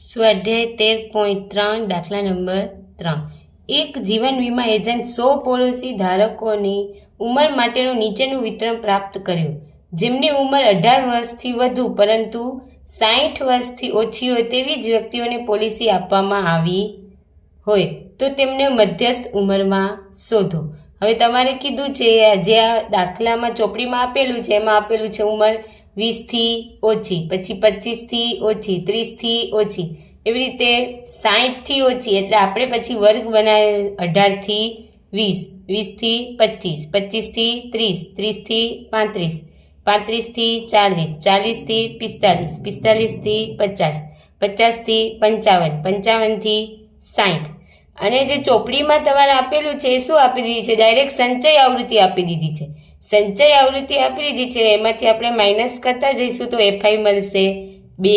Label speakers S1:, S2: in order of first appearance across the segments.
S1: સ્વાધ્યાય 13.3 દાખલા નંબર 3 એક જીવન વીમા એજન્ટ 100 પોલિસી ધારકોની ઉંમર માટેનું નીચેનું વિતરણ પ્રાપ્ત કર્યું. જેમની ઉંમર 18 વર્ષથી વધુ પરંતુ 60 વર્ષથી ઓછી હોય તેવી જ વ્યક્તિઓને પોલિસી આપવામાં આવી હોય તો તેમને મધ્યસ્થ ઉંમરમાં શોધો. હવે તમારે કીધું છે જે આ દાખલામાં ચોપડીમાં આપેલું છે એમાં આપેલું છે ઉંમર 20થી ઓછી, પછી 25થી ઓછી, 30થી ઓછી, એવી રીતે 60થી ઓછી. એટલે આપણે પછી વર્ગ બનાવે 18થી 20, 20થી 25, 25થી 30, 30થી 35, 35થી 40, 40થી 45, 45થી 50, 50થી 55, 55થી 60. અને જે ચોપડીમાં તમારે આપેલું છે એ શું આપી દીધી છે? ડાયરેક્ટ સંચય આવૃત્તિ આપી દીધી છે. સંચય આવૃત્તિ આપી દીધી છે એમાંથી આપણે માઇનસ કરતા જઈશું તો એફઆઈ મળશે 2,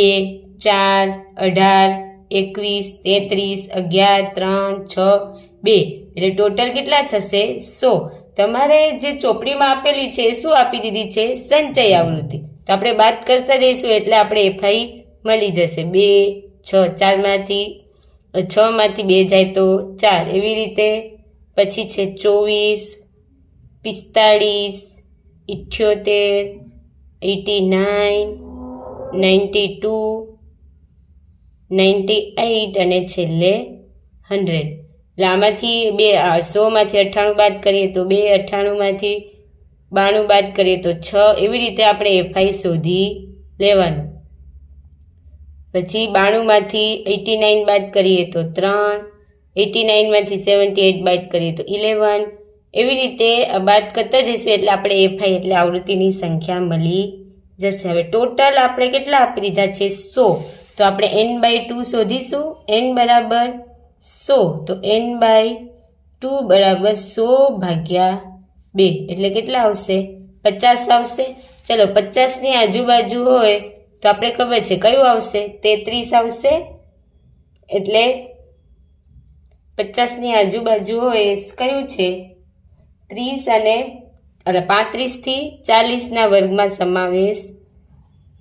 S1: 4, 18, 21, 33, 11, 3, 6, 2. એટલે ટોટલ કેટલા થશે? 100. તમારે જે ચોપડીમાં આપેલી છે એ શું આપી દીધી છે? સંચય આવૃત્તિ. તો આપણે બાદ કરતા જઈશું એટલે આપણે એફઆઈ મળી જશે 2, 6, 4માંથી 6માંથી 2 જાય તો 4. એવી રીતે પછી છે 24, 45, 78, 89, 92, 98 અને છેલ્લે 100. એટલે આમાંથી 100માંથી 98 બાદ કરીએ તો 2, 98માંથી 92 બાદ કરીએ તો 6. એવી રીતે આપણે એફઆઈ શોધી લેવાનું. પછી 92માંથી 89 બાદ કરીએ તો 3, 89માંથી 78 બાદ કરીએ તો 11. એવી રીતે બાદ કરતા જઈશું એટલે આપણે એફઆઈ એટલે આવૃત્તિની સંખ્યા મળી જશે. હવે ટોટલ આપણે કેટલા આપી દીધા છે? 100. તો આપણે n/2 શોધીશું. n બરાબર 100 તો n/2 બરાબર 100 ભાગ્યા 2 એટલે કેટલા આવશે? 50 આવશે. ચલો 50ની આજુબાજુ હોય તો આપણે ખબર છે કયું આવશે? 33 આવશે. એટલે 50ની આજુબાજુ હોય કયું છે? 30 અને 35થી 40ના વર્ગમાં સમાવેશ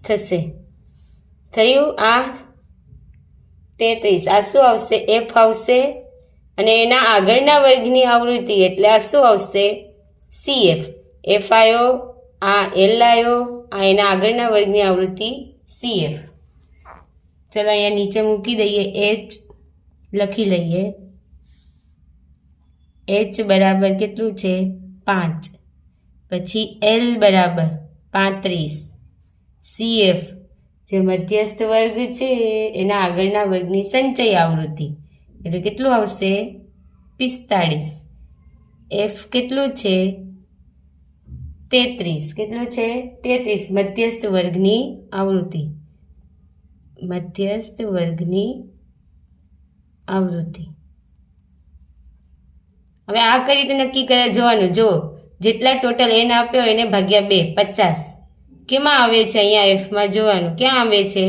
S1: થશે. થયું? આ 33. આ શું આવશે? એફ આવશે. અને એના આગળના વર્ગની આવૃત્તિ એટલે આ શું આવશે? સીએફ. એફ આવ્યો, આ એલ આવ્યો, આ એના આગળના વર્ગની આવૃત્તિ સીએફ. ચલો અહીંયા નીચે મૂકી દઈએ. એચ લખી લઈએ. એચ બરાબર કેટલું છે? 5. પછી એલ બરાબર 35. સીએફ જે મધ્યસ્થ વર્ગ છે એના આગળના વર્ગની સંચય આવૃત્તિ એટલે કેટલું આવશે? 45. એફ કેટલું છે? 33. કેટલું છે? 33 મધ્યસ્થ વર્ગની આવૃત્તિ. મધ્યસ્થ વર્ગની આવૃત્તિ. હવે આ કઈ રીતે નક્કી કરે જોવાનું. જો જેટલા ટોટલ એન આપ્યો એને ભાગ્યા 2, 50. કેમાં આવે છે? અહીંયા એફમાં જોવાનું. ક્યાં આવે છે?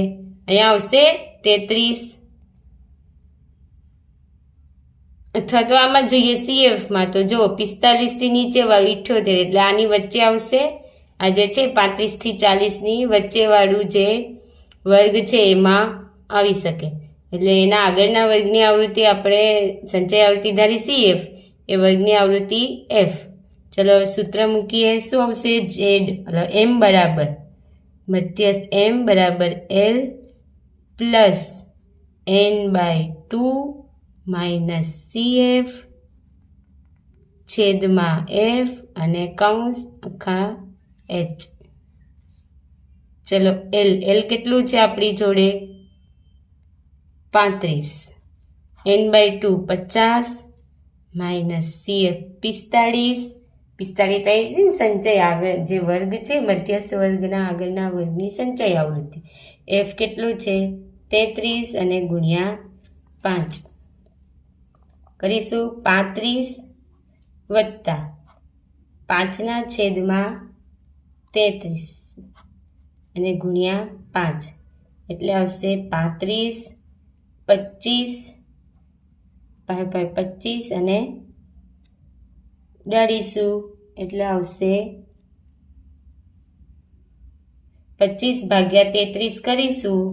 S1: અહીંયા આવશે 33. અથવા તો આમાં જોઈએ સીએફમાં તો જો 45થી નીચે વાળું 78 એટલે આની વચ્ચે આવશે. આ જે છે 35થી 40ની વચ્ચેવાળું જે વર્ગ છે એમાં આવી શકે. એટલે એના આગળના વર્ગની આવૃત્તિ આપણે સંચય આવૃત્તિ ધારી સીએફ, એ વર્ગની આવૃત્તિ એફ. ચલો સૂત્ર મૂકીએ. શું આવશે? ઝેડ એમ બરાબર મધ્યસ્થ એમ બરાબર L plus n/2 minus CF છેદમાં એફ અને કૌંસ આખા એચ. ચલો એલ કેટલું છે આપણી જોડે? 35. n/2 50 minus CF 45. 45 થાય છે સંચય આગળ જે વર્ગ છે મધ્યસ્થ વર્ગના આગળના વર્ગની સંચય આવૃત્તિ. એફ કેટલું છે? 33 અને ગુણ્યા 5 કરીશું. 35 વત્તા 5ના છેદમાં 33 અને ગુણ્યા 5 એટલે આવશે 35, 25, 25 અને ડાળીશું એટલે આવશે 25 ભાગ્યા 33 કરીશું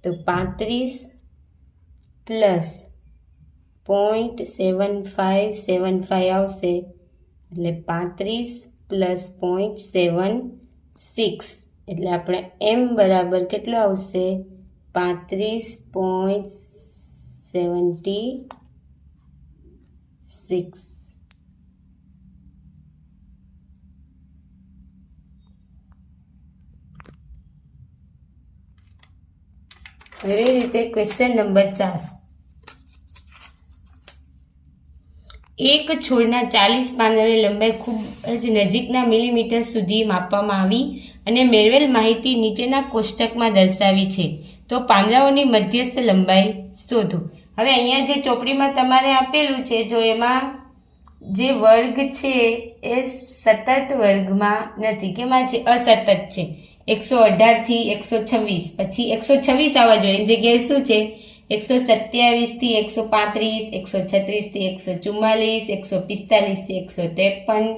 S1: તો 35 પ્લસ 0.7575 આવશે, એટલે 35 પ્લસ 0.76, એટલે આપણે એમ બરાબર કેટલો આવશે 35.76. એવી રીતે ક્વેશ્ચન નંબર 4. એક છોડના 40 પાંદડાની લંબાઈ ખૂબ જ નજીકના મિલીમીટર સુધી માપવામાં આવી અને મેળવેલ માહિતી નીચેના કોષ્ટકમાં દર્શાવી છે. તો પાંદડાઓની મધ્યસ્થ લંબાઈ શોધો. હવે અહીંયા જે ચોપડીમાં તમારે આપેલું છે, જો એમાં જે વર્ગ છે એ સતત વર્ગમાં નથી, કેમાં છે? અસતત છે. 118 થી 126, પછી 126 આવવા જોઈએ, એની જગ્યાએ શું છે 127 થી 135, 136 થી 144, 145 થી 153,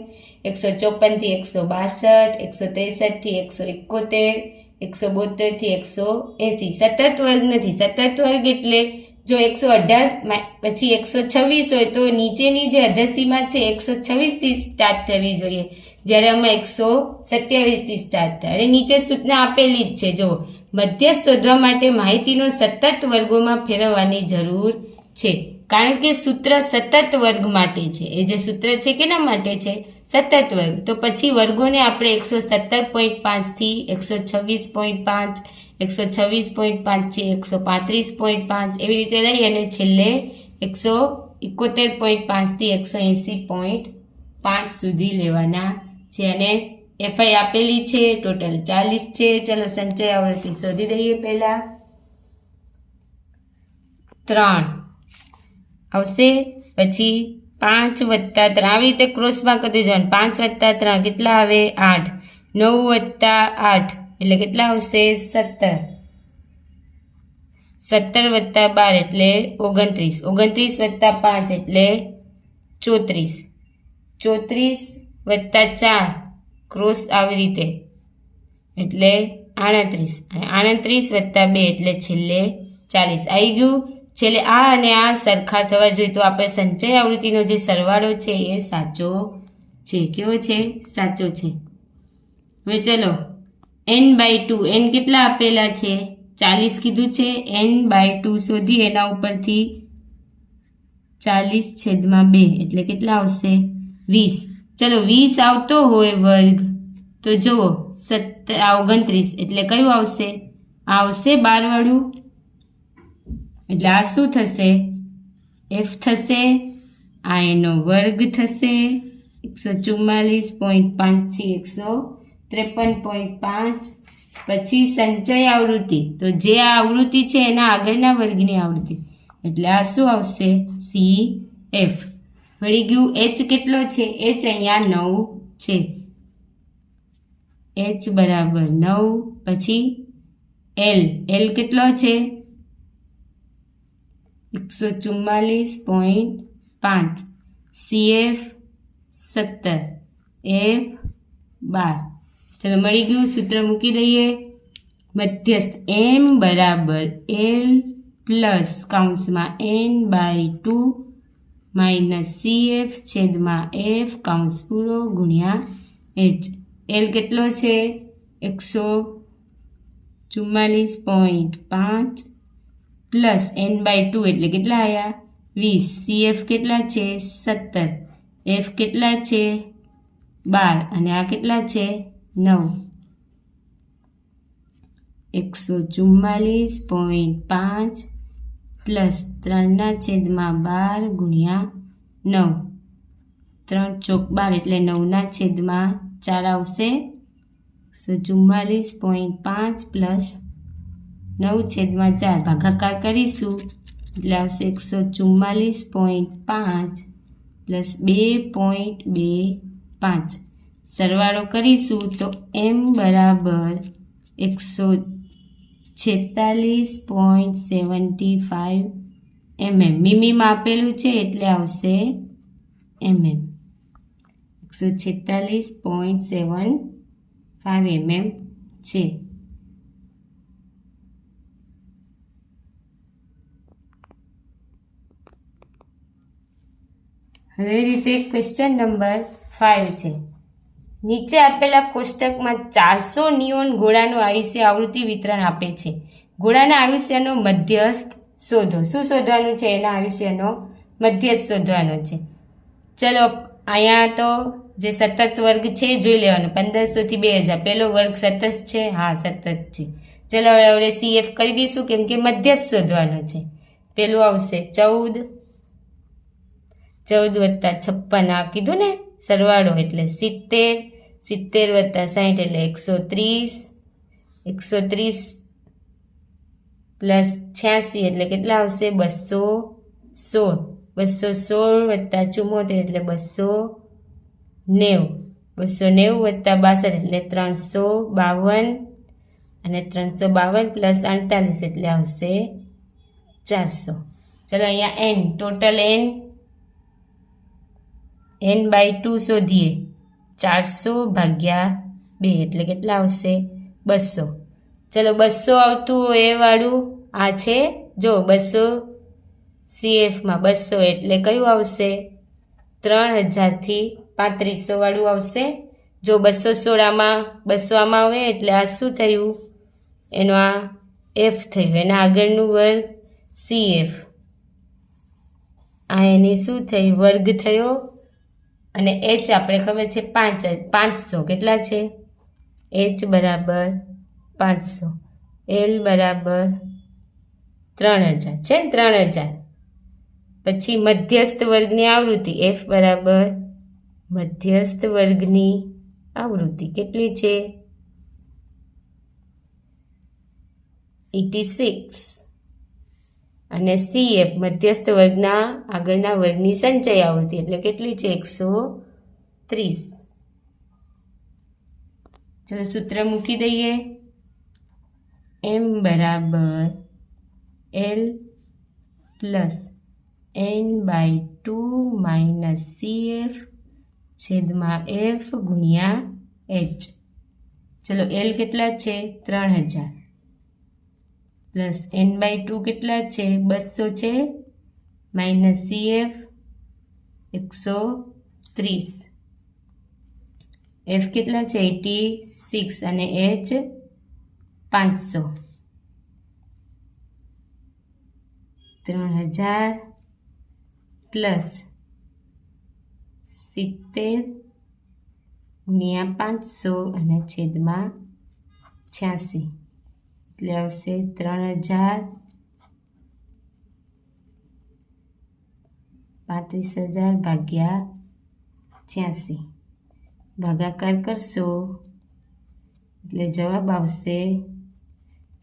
S1: 154 થી 162, 163 થી 171, 172 થી 180. સતત વર્ગ નથી. સતત વર્ગ એટલે જો 118 પછી 126 હોય તો નીચેની જે અધસીમા છે 126 થી સ્ટાર્ટ થવી જોઈએ, જ્યારે આમાં 127 થી સ્ટાર્ટ થાય. અને નીચે સૂચના આપેલી જ છે, જો મધ્યસ્થ શોધવા માટે માહિતીનો સતત વર્ગોમાં ફેરવવાની જરૂર છે, કારણ કે સૂત્ર સતત વર્ગ માટે છે. એ જે સૂત્ર છે કેના માટે છે? સતત વર્ગ. તો પછી વર્ગોને આપણે 117.5 થી 126.5, 126.5 છે, 135.5 એવી રીતે લઈ અને છેલ્લે 171.5 થી 180.5 સુધી લેવાના છે. અને એફઆઈ આપેલી છે, ટોટલ 40 છે. ચલો સંચય આવૃત્તિ શોધી દઈએ. પહેલા 3 આવશે, પછી 5 વત્તા 3 આવી રીતે ક્રોસમાં કરી જવાનું. 5 વત્તા 3 કેટલા આવે? 8. 9 વત્તા 8 એટલે કેટલા આવશે? 17. 17 વત્તા 12 એટલે 29. 29 વત્તા 5 એટલે 34. 34 વત્તા 4 ક્રોસ આવી રીતે એટલે 38. અને 38 વત્તા 2 એટલે છેલ્લે 40. આવી ગયું. છેલ્લે આ અને આ સરખા થવા જોઈએ, તો આપણે સંચય આવૃત્તિનો જે સરવાળો છે એ સાચો છે. કેવો છે? સાચો છે. હવે ચલો n/2. n કેટલા આપેલા છે? 40 કીધું છે. n/2 શોધી, એના ઉપરથી 40/2 એટલે કેટલા આવશે? 20. ચલો 20 આવતો હોય વર્ગ તો જુઓ 29 એટલે કયું આવશે? આવશે 12 વાળું. એટલે આ શું થશે? f થશે. આ એનો વર્ગ થશે. 144.5 થી 153.5. પછી સંચય આવૃત્તિ, તો જે આ આવૃત્તિ છે એના આગળના વર્ગની આવૃત્તિ, એટલે આ શું આવશે? CF. વળી ગયું h કેટલો છે? h અહીંયા 9 છે. h બરાબર 9. પછી l કેટલો છે? 144.5. CF 17. F 12. ચલો મળી ગયું. સૂત્ર મૂકી દઈએ. મધ્યસ્થ m બરાબર l પ્લસ કૌંસમાં n/2 માઇનસ CF છેદમાં f કૌંસ પૂરો ગુણ્યા h. l કેટલો છે? 144.5 પ્લસ n/2 એટલે કેટલા આવ્યા? 20. CF કેટલા છે? 17. f કેટલા છે? 12. અને આ કેટલા છે? 9. 144.5 પ્લસ 3/12 ગુણ્યા 9. 3 ચોક 12 એટલે 9/4 આવશે. 144.5 પ્લસ 9/4 ભાગાકાર કરીશું એટલે આવશે 144.5 પ્લસ 2.25. સરવાળો કરીશું તો m બરાબર 146.75 mm. મીમીમાં આપેલું છે એટલે આવશે mm. 146.75 mm છે. હવે એ રીતે ક્વેશ્ચન નંબર 5 છે. નીચે આપેલા કોષ્ટકમાં 400 નિયોન ગોળાનું આયુષ્ય આવૃત્તિ વિતરણ આપે છે. ગોળાના આયુષ્યનો મધ્યસ્થ શોધો. શું શોધવાનું છે? એના આયુષ્યનો મધ્યસ્થ શોધવાનો છે. ચલો અહીંયા તો જે સતત વર્ગ છે જોઈ લેવાનું. 1500 થી 2000 પહેલો વર્ગ સતત છે. હા, સતત છે. ચલો હવે CF કરી દઈશું કેમ કે મધ્યસ્થ શોધવાનો છે. પેલું આવશે 14 વત્તા 56 આ કીધું ને સરવાળો એટલે 70 વત્તા 60 એટલે 130 પ્લસ 86 એટલે કેટલા આવશે? 216 વત્તા 74 એટલે 290 વત્તા 62 એટલે 352 અને 352 પ્લસ 48 એટલે આવશે 400. ચલો અહીંયા n ટોટલ n બાય 2 શોધીએ. 400 ભાગ્યા 2 એટલે કેટલા આવશે? 200. ચલો 200 આવતું હોય એ વાળું આ છે. જો 200 CFમાં 200 એટલે કયું આવશે? 3000 થી 3500 વાળું આવશે. જો 216 આમાં 200 આમાં આવે એટલે આ શું થયું? એનો આ F થયું. એના આગળનું વર્ગ CF. આ એની શું થઈ? વર્ગ થયો. અને H આપણે ખબર છે 500 કેટલા છે? H બરાબર 500, L બરાબર 3000 છે ને 3000. પછી મધ્યસ્થ વર્ગની આવૃત્તિ F બરાબર મધ્યસ્થ વર્ગની આવૃત્તિ કેટલી છે? 86. અને CF મધ્યસ્થ વર્ગના આગળના વર્ગની સંચય આવૃત્તિ એટલે કેટલી છે? 130. ચલો સૂત્ર મૂકી દઈએ. M બરાબર L plus n/2 minus CF છેદમાં F ગુણ્યા H. ચલો L કેટલા છે? 3000 પ્લસ n/2 કેટલા છે? 200 છે માઇનસ CF 130. F કેટલા છે? 86 અને H 500. 3000 પ્લસ 70 ગુણ્યા 500 અને છેદમાં 86 એટલે આવશે 3000 35000 ભાગ્યા 86. ભાગાકાર કરશો એટલે જવાબ આવશે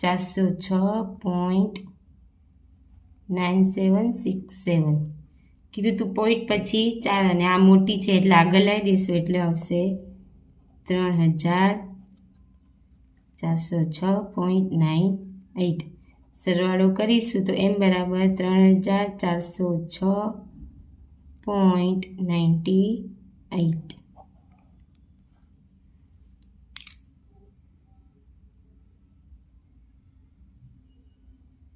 S1: 406.9767. કીધું તું પોઈન્ટ પછી 4 અને આ મોટી છે એટલે આગળ લાવી દઈશું એટલે આવશે 3406.98. સરવાળો કરીશું તો M બરાબર 3406.98.